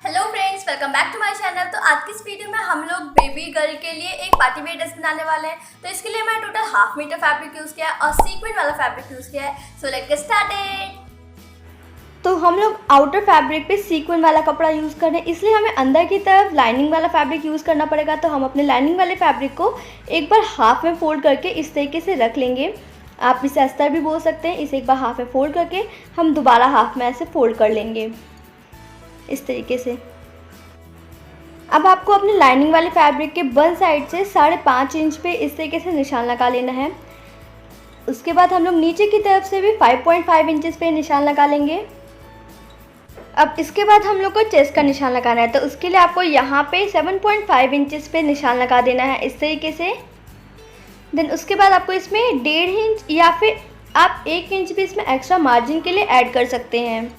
Hello friends, welcome back to my channel. तो आज की इस वीडियो में हम लोग बेबी गर्ल के लिए एक पार्टी वेयर ड्रेस बनाने वाले हैं। तो इसके लिए मैंने total half metre fabric use किया है और सीक्वेंस वाला फैब्रिक यूज़ किया है। So let's get started. तो हम लोग आउटर फैब्रिक पे सीक्वेंस वाला कपड़ा यूज़ कर रहे हैं, इसलिए हमें अंदर की तरफ लाइनिंग वाला फैब्रिक यूज़ करना पड़ेगा। तो हम अपने लाइनिंग वाले फैब्रिक को एक बार हाफ में फोल्ड करके इस तरीके से रख लेंगे। आप इसे अस्तर भी बोल सकते हैं। इसे एक बार हाफ में फोल्ड करके हम दोबारा हाफ में ऐसे फोल्ड कर लेंगे इस तरीके से। अब आपको अपने लाइनिंग वाले फैब्रिक के वन साइड से 5.5 इंच पे इस तरीके से निशान लगा लेना है। उसके बाद हम लोग नीचे की तरफ से भी 5.5 इंचेस पे निशान लगा लेंगे। अब इसके बाद हम लोग को चेस्ट का निशान लगाना है। तो उसके लिए आपको यहाँ पे 7.5 इंचेस पे निशान लगा देना है इस तरीके से। देन उसके बाद आपको इसमें 1.5 इंच या फिर आप 1 इंच भी इसमें एक्स्ट्रा मार्जिन के लिए ऐड कर सकते हैं।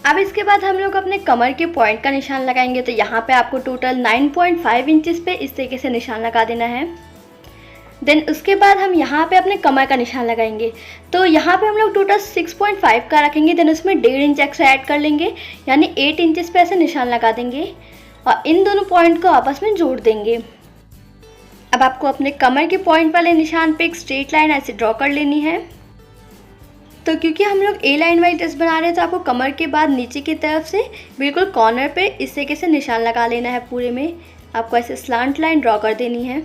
अब इसके बाद हम लोग अपने कमर के पॉइंट का निशान लगाएंगे। तो यहाँ पे आपको टोटल 9.5 इंचेस पे इस तरीके से निशान लगा देना है। देन उसके बाद हम यहाँ पे अपने कमर का निशान लगाएंगे। तो यहाँ पे हम लोग टोटल 6.5 का रखेंगे। देन उसमें 1.5 इंच एक्स्ट्रा ऐड कर लेंगे, यानी 8 इंचेस पे ऐसे निशान लगा देंगे और इन दोनों पॉइंट को आपस में जोड़ देंगे। अब आपको अपने कमर के पॉइंट वाले निशान पे एक स्ट्रेट लाइन ऐसे ड्रॉ कर लेनी है। तो क्योंकि हम लोग ए लाइन वाली ड्रेस बना रहे हैं, तो आपको कमर के बाद नीचे की तरफ से बिल्कुल कॉर्नर पे इस तरीके से निशान लगा लेना है। पूरे में आपको ऐसे स्लांट लाइन ड्रॉ कर देनी है।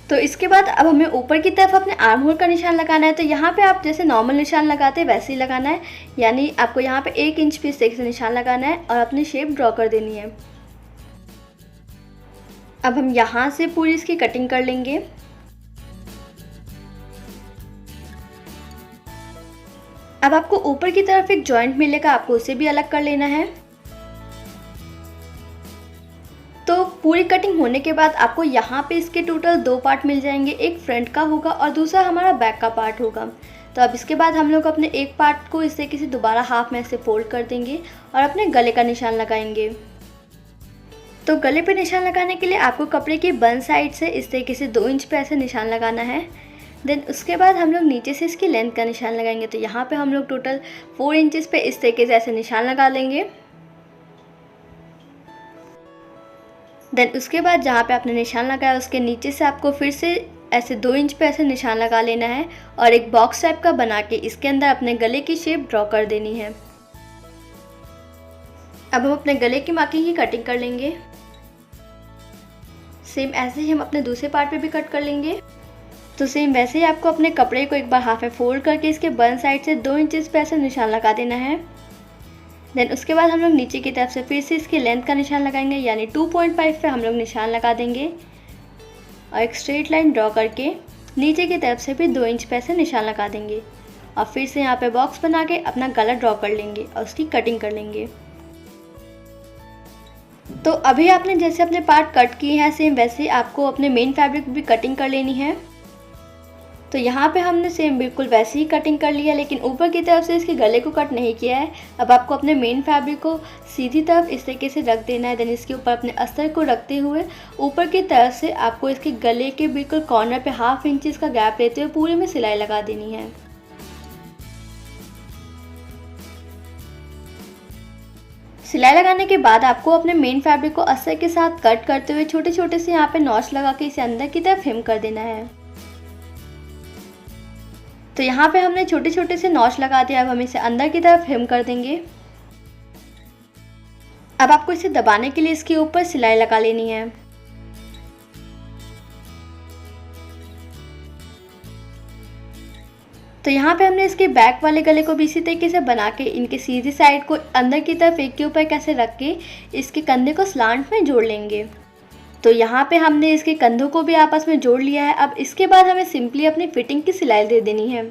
तो इसके बाद अब हमें ऊपर की तरफ अपने आर्म होल का निशान लगाना है। तो यहाँ पे आप जैसे नॉर्मल निशान लगाते हैं वैसे ही लगाना है, यानी आपको यहाँ पे 1 इंच पे इस तरीके से निशान लगाना है और अपनी शेप ड्रॉ कर देनी है। अब हम यहाँ से पूरी इसकी कटिंग कर लेंगे। अब आपको ऊपर की तरफ एक जॉइंट मिलेगा, आपको उसे भी अलग कर लेना है। तो पूरी कटिंग होने के बाद आपको यहाँ पे इसके टोटल 2 पार्ट मिल जाएंगे, एक फ्रंट का होगा और दूसरा हमारा बैक का पार्ट होगा। तो अब इसके बाद हम लोग अपने एक पार्ट को इस तरीके से दोबारा हाफ में ऐसे फोल्ड कर देंगे और अपने गले का निशान लगाएंगे। तो गले पे निशान लगाने के लिए आपको कपड़े की वन साइड से इस तरीके से 2 इंच पे ऐसे निशान लगाना है। देन उसके बाद हम लोग नीचे से इसकी लेंथ का निशान लगाएंगे। तो यहाँ पे हम लोग टोटल 4 इंचेस पे इस तरीके से ऐसे निशान लगा लेंगे। देन उसके बाद जहाँ पे आपने निशान लगाया उसके नीचे से आपको फिर से ऐसे 2 इंच पे ऐसे निशान लगा लेना है और एक बॉक्स टाइप का बना के इसके अंदर अपने गले की शेप ड्रॉ कर देनी है। अब हम अपने गले की मार्किंग की कटिंग कर लेंगे। सेम ऐसे ही हम अपने दूसरे पार्ट पे भी कट कर लेंगे। तो सेम वैसे ही आपको अपने कपड़े को एक बार हाफ में फोल्ड करके इसके वन साइड से 2 इंचेस पे ऐसे निशान लगा देना है। देन उसके बाद हम लोग नीचे की तरफ से फिर से इसके लेंथ का निशान लगाएंगे, यानी 2.5 पे हम लोग निशान लगा देंगे और एक स्ट्रेट लाइन ड्रॉ करके नीचे की तरफ से भी 2 इंच पे ऐसे निशान लगा देंगे और फिर से यहाँ पे बॉक्स बना के अपना गला ड्रॉ कर लेंगे और उसकी कटिंग कर लेंगे। तो अभी आपने जैसे अपने पार्ट कट किए हैं, सेम वैसे आपको अपने मेन फैब्रिक भी कटिंग कर लेनी है। तो यहाँ पे हमने सेम बिल्कुल वैसे ही कटिंग कर लिया, लेकिन ऊपर की तरफ से इसके गले को कट नहीं किया है। अब आपको अपने मेन फैब्रिक को सीधी तरफ इस तरीके से रख देना है। देन इसके ऊपर अपने अस्तर को रखते हुए ऊपर की तरफ से आपको इसके गले के बिल्कुल कॉर्नर पे हाफ इंच का गैप लेते हुए पूरे में सिलाई लगा देनी है। सिलाई लगाने के बाद आपको अपने मेन फैब्रिक को अस्तर के साथ कट करते हुए छोटे छोटे से यहाँ पे नॉच लगा के इसे अंदर की तरफ हेम कर देना है। तो यहाँ पे हमने छोटे छोटे से नॉच लगा दिया। अब हम इसे अंदर की तरफ हेम कर देंगे। अब आपको इसे दबाने के लिए इसके ऊपर सिलाई लगा लेनी है। तो यहाँ पे हमने इसके बैक वाले गले को भी इसी तरीके से बना के इनके सीधी साइड को अंदर की तरफ एक के ऊपर कैसे रख के इसके कंधे को स्लांट में जोड़ लेंगे। तो यहाँ पे हमने इसके कंधों को भी आपस में जोड़ लिया है। अब इसके बाद हमें सिंपली अपनी फिटिंग की सिलाई दे देनी है।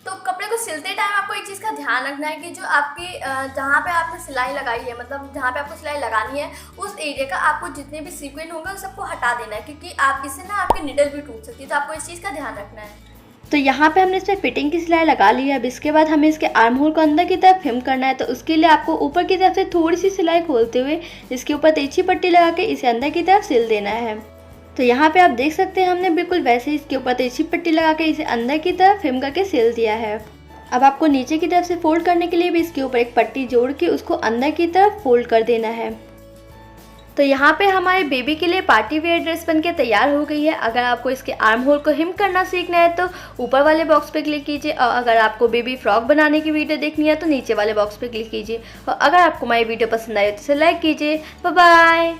तो कपड़े को सिलते टाइम आपको एक चीज़ का ध्यान रखना है कि जो आपकी जहाँ पे आपने सिलाई लगाई है, मतलब जहाँ पे आपको सिलाई लगानी है, उस एरिया का आपको जितने भी सीक्वेंस होंगे उस सबको हटा देना है, क्योंकि आप इससे ना आपकी निडल भी टूट सकती है। तो आपको इस चीज़ का ध्यान रखना है। तो यहाँ पे हमने इसमें फिटिंग की सिलाई लगा ली है। अब इसके बाद हमें इसके आर्म होल को अंदर की तरफ हेम करना है। तो उसके लिए आपको ऊपर की तरफ से थोड़ी सी सिलाई खोलते हुए इसके ऊपर तिरछी पट्टी लगा के इसे अंदर की तरफ सिल देना है। तो यहाँ पे आप देख सकते हैं हमने बिल्कुल वैसे ही इसके ऊपर तिरछी पट्टी लगा के इसे अंदर की तरफ हेम करके सिल दिया है। अब आपको नीचे की तरफ से फोल्ड करने के लिए भी इसके ऊपर एक पट्टी जोड़ के उसको अंदर की तरफ फोल्ड कर देना है। तो यहाँ पे हमारे बेबी के लिए पार्टी वेयर ड्रेस बनके तैयार हो गई है। अगर आपको इसके आर्म होल को हिम करना सीखना है तो ऊपर वाले बॉक्स पे क्लिक कीजिए, और अगर आपको बेबी फ्रॉक बनाने की वीडियो देखनी है तो नीचे वाले बॉक्स पे क्लिक कीजिए। और अगर आपको हमारी वीडियो पसंद आई तो इसे लाइक कीजिए। Bye bye.